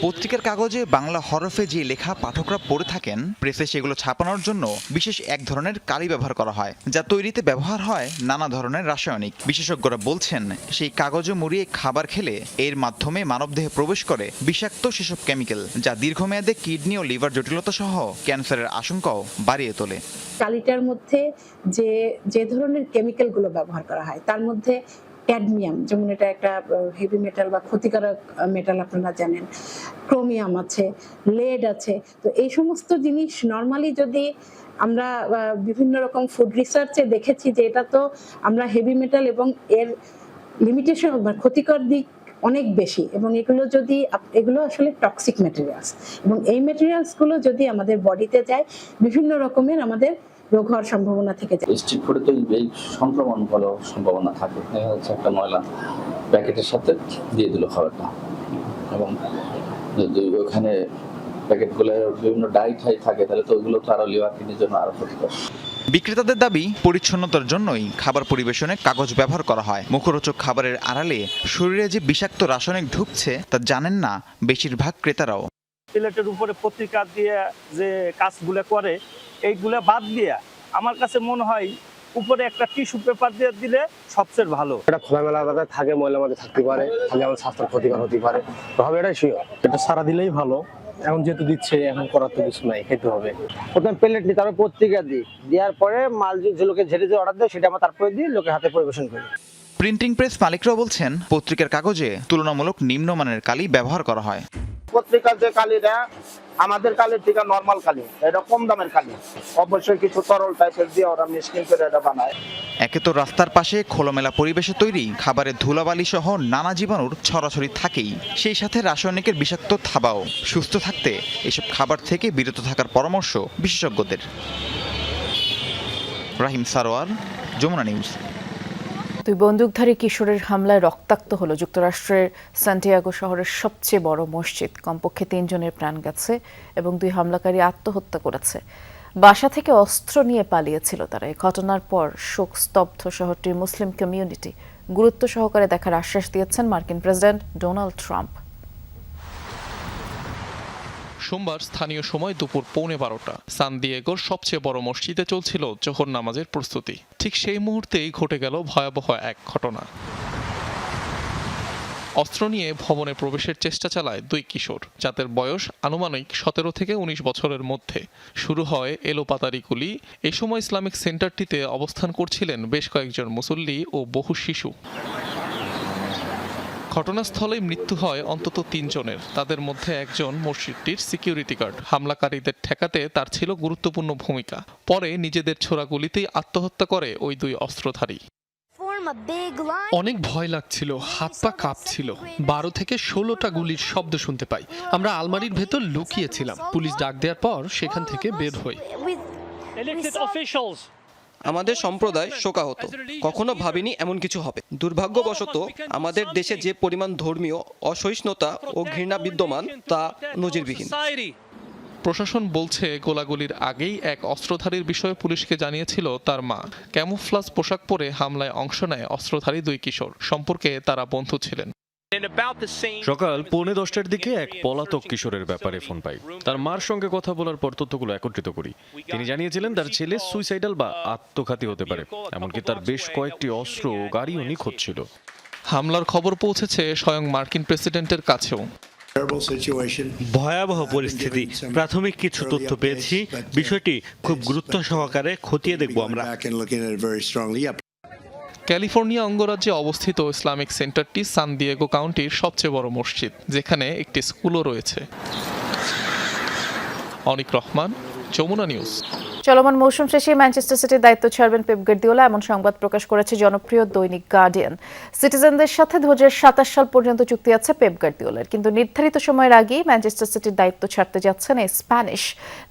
পত্রিকার কাগজে বাংলা হরফে যে লেখা পাঠকরা পড়ে থাকেন, প্রেসে সেগুলো ছাপানোর জন্য বিশেষ এক ধরনের কালি ব্যবহার করা হয়, যা তৈরিতে ব্যবহার হয় নানা ধরনের রাসায়নিক। বিশেষজ্ঞরা বলছেন, সেই কাগজে মুড়িয়ে খাবার খেলে এর মাধ্যমে মানবদেহে প্রবেশ করে বিষাক্ত সেসব কেমিক্যাল, যা দীর্ঘমেয়াদে কিডনি ও লিভার জটিলতা সহ ক্যান্সারের আশঙ্কাও বাড়িয়ে তোলে। কালিটার মধ্যে যে ধরনের কেমিক্যালগুলো ব্যবহার করা হয় তার মধ্যে ক্যাডমিয়াম, যেমন এটা একটা হেভি মেটাল বা ক্ষতিকারক মেটাল আপনারা জানেন, ক্রোমিয়াম আছে, লেড আছে। তো এই সমস্ত জিনিস নর্মালি যদি আমরা বিভিন্ন রকম ফুড রিসার্চে দেখেছি যে এটা তো আমরা হেভি মেটাল এবং এর লিমিটেশন বা ক্ষতিকর দিক অনেক বেশি, এবং এগুলো আসলে টক্সিক ম্যাটেরিয়ালস, এবং এই ম্যাটেরিয়ালসগুলো যদি আমাদের বডিতে যায় বিভিন্ন রকমের আমাদের রোগ হওয়ার সম্ভাবনা থেকে যায়। স্ট্রিট ফুডে তো এই সংক্রমণ হওয়ার সম্ভাবনা থাকে। দেখা যাচ্ছে একটা ময়লা প্যাকেটের সাথে দিয়ে দিল খাবারটা, এবং যদি ওখানে প্যাকেটগুলো বিভিন্ন ডাই থাকে তাহলে তো ওগুলো তো আরো লিভার কিডনির জন্য আরো ক্ষতিকর। বিক্রেতাদের দাবি, পরিচ্ছন্নতার জন্যই খাবার পরিবেশনে কাগজ ব্যবহার করা হয়। মুখরোচক খাবারের আড়ালে শরীরে যে বিষাক্ত রাসায়নিক ঢুকছে তা জানেন না বেশিরভাগ ক্রেতারাও। প্লেটের উপরে পত্রিকা দিয়ে যে কাজগুলো করে এইগুলা বাদ দিয়ে আমার কাছে মনে হয় উপরে একটা টিস্যু পেপার দিয়ে দিলে সবচেয়ে ভালো। এটা খোলামেলা জায়গায় থাকে, ময়লা মধ্যে থাকতে পারে, তাহলে আমার স্বাস্থ্যের ক্ষতিকর হতে পারে। তবে এটাই শিওর, এটা সারা দিলেই ভালো। এখন যেহেতু দিচ্ছে, এখন করার তো কিছু নাই, খেতে হবে। প্রথমে প্লেট নিই, তারপরে পত্রিকা দিই, দেওয়ার পরে মাল যে লোকে ঝেড়ে যে অর্ডার দেয় সেটা আমরা তারপরে দিয়ে লোকের হাতে পরিবেশন করি। প্রিন্টিং প্রেস মালিকরাও বলছেন, পত্রিকার কাগজে তুলনামূলক নিম্নমানের কালি ব্যবহার করা হয়। পত্রিকার যে কালিটা আমাদের কালির থেকে নরমাল কালি, এটা কম দামের কালি, অবশ্যই কিছু তরল টাইপের দিয়ে ওরা মিক্সিং করে এটা বানায়। একে তো রাস্তার পাশে খোলামেলা পরিবেশে তৈরি খাবারের ধুলাবালি সহ নানা জীবাণুর ছড়াছড়ি থাকেই, সেই সাথে রাসায়নিকের বিষাক্ত থাবাও। সুস্থ থাকতে এসব খাবার থেকে বিরত থাকার পরামর্শ বিশেষজ্ঞদের। রাহিম সারোয়ার, যমুনা নিউজ। দুই বন্দুকধারী কিশোরের হামলায় রক্তাক্ত হলো যুক্তরাষ্ট্রের সান্টিয়াগো শহরের সবচেয়ে বড় মসজিদ। কমপক্ষে 3 জনের প্রাণ গেছে এবং 2 হামলাকারী আত্মহত্যা করেছে। বাসা থেকে অস্ত্র নিয়ে পালিয়েছিল তারা। এই ঘটনার পর শোকস্তব্ধ শহরটির মুসলিম কমিউনিটি গুরুত্ব সহকারে দেখার আশ্বাস দিয়েছেন মার্কিন প্রেসিডেন্ট ডোনাল্ড ট্রাম্প। সোমবার স্থানীয় সময় দুপুর 12:15 সান দিয়েগোর সবচেয়ে বড় মসজিদে চলছিল জোহর নামাজের প্রস্তুতি। ঠিক সেই মুহূর্তেই ঘটে গেল ভয়াবহ এক ঘটনা। অস্ত্র নিয়ে ভবনে প্রবেশের চেষ্টা চালায় 2 কিশোর, যাদের বয়স আনুমানিক 17 থেকে 19 বছরের মধ্যে। শুরু হয় এলোপাতাড়ি গুলি। এই সময় ইসলামিক সেন্টারটিতে অবস্থান করছিলেন বেশ কয়েকজন মুসল্লি ও বহু শিশু। ঘটনাস্থলেই মৃত্যু হয় অন্তত 3 জনের। তাদের মধ্যে একজন মসজিদটির সিকিউরিটি গার্ড। হামলাকারীদের ঠেকাতে তার ছিল গুরুত্বপূর্ণ ভূমিকা। পরে নিজেদের ছোড়া গুলিতেই আত্মহত্যা করে ওই 2 অস্ত্রধারী। অনেক ভয় লাগছিল, হাত পা কাঁপছিল। 12 থেকে 16টা গুলির শব্দ শুনতে পাই। আমরা আলমারির ভেতর লুকিয়েছিলাম। পুলিশ ডাক দেওয়ার পর সেখান থেকে বের হই। আমাদের সম্প্রদায় শোকাহত। কখনো ভাবিনি এমন কিছু হবে। দুর্ভাগ্যবশত আমাদের দেশে যে পরিমাণ ধর্মীয় অসহিষ্ণুতা ও ঘৃণা বিদ্যমান তা নজিরবিহীন। প্রশাসন বলছে, গোলাগুলির আগেই এক অস্ত্রধারীর বিষয়ে পুলিশকে জানিয়েছিল তার মা। ক্যামুফ্লাজ পোশাক পরে হামলায় অংশ নেয় অস্ত্রধারী 2 কিশোর। সম্পর্কে তারা বন্ধু ছিলেন। সকাল 9:45টার দিকে এক পলাতক কিশোরের ব্যাপারে ফোন পাই। তার মার সঙ্গে কথা বলার পর তথ্যগুলো একত্রিত করি। তিনি জানিয়েছিলেন তার ছেলে সুইসাইডাল বা আত্মঘাতী হতে পারে। এমনকি তার বেশ কয়েকটি অস্ত্র ও গাড়িও নিখোঁজ ছিল। হামলার খবর পৌঁছেছে স্বয়ং মার্কিন প্রেসিডেন্টের কাছেও। ভয়াবহ পরিস্থিতি। প্রাথমিক কিছু তথ্য পেয়েছি। বিষয়টি খুব গুরুত্ব সহকারে খতিয়ে দেখব আমরা। ক্যালিফোর্নিয়া অঙ্গরাজ্যে অবস্থিত ইসলামিক সেন্টারটি সান দিয়েগো কাউন্টির সবচেয়ে বড় মসজিদ, যেখানে একটি স্কুলও রয়েছে। অনিক রহমান, যমুনা নিউজ। চলমান মৌসুম শেষে ম্যানচেস্টার সিটির দায়িত্ব ছাড়বেন পেপ গার্দিওলা, এমন সংবাদ প্রকাশ করেছে জনপ্রিয় দৈনিক গার্ডিয়ান। সিটিজেনদের সাথে 2027 সাল পর্যন্ত চুক্তি আছে পেপ গার্দিওলার, কিন্তু নির্ধারিত সময়ের আগেই ম্যানচেস্টার সিটির দায়িত্ব ছাড়তে যাচ্ছেন এই স্প্যানিশ।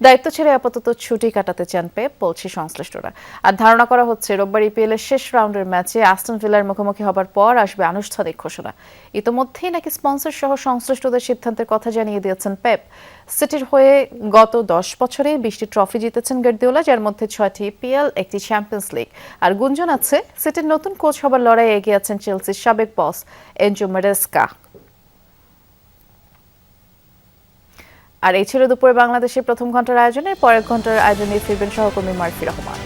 দায়িত্ব ছেড়ে আপাতত ছুটি কাটাতে চান পেপ, বলছে সংশ্লিষ্টরা। আর ধারণা করা হচ্ছে রোববার ইপিএল এর শেষ রাউন্ডের ম্যাচে অ্যাস্টন ভিলার মুখোমুখি হবার পর আসবে আনুষ্ঠানিক ঘোষণা। ইতোমধ্যেই নাকি স্পন্সর সহ সংশ্লিষ্টদের সিদ্ধান্তের কথা জানিয়ে দিয়েছেন পেপ। সিটির হয়ে গত 10 বছরে 20টি ট্রফি জিতেছেন গার্দিওলা, যার মধ্যে 6টি ইপিএল, 1টি চ্যাম্পিয়ন্স লিগ। আর গুঞ্জন আছে সিটির নতুন কোচ হবার লড়াইয়ে এগিয়ে আছেন চেলসির সাবেক বস এনজো মারেস্কা। আর এই ছিল দুপুরে বাংলাদেশের প্রথম ঘন্টার আয়োজনের। পরের ঘন্টার আয়োজনে ফিরবেন সহকর্মী মারফি রহমান।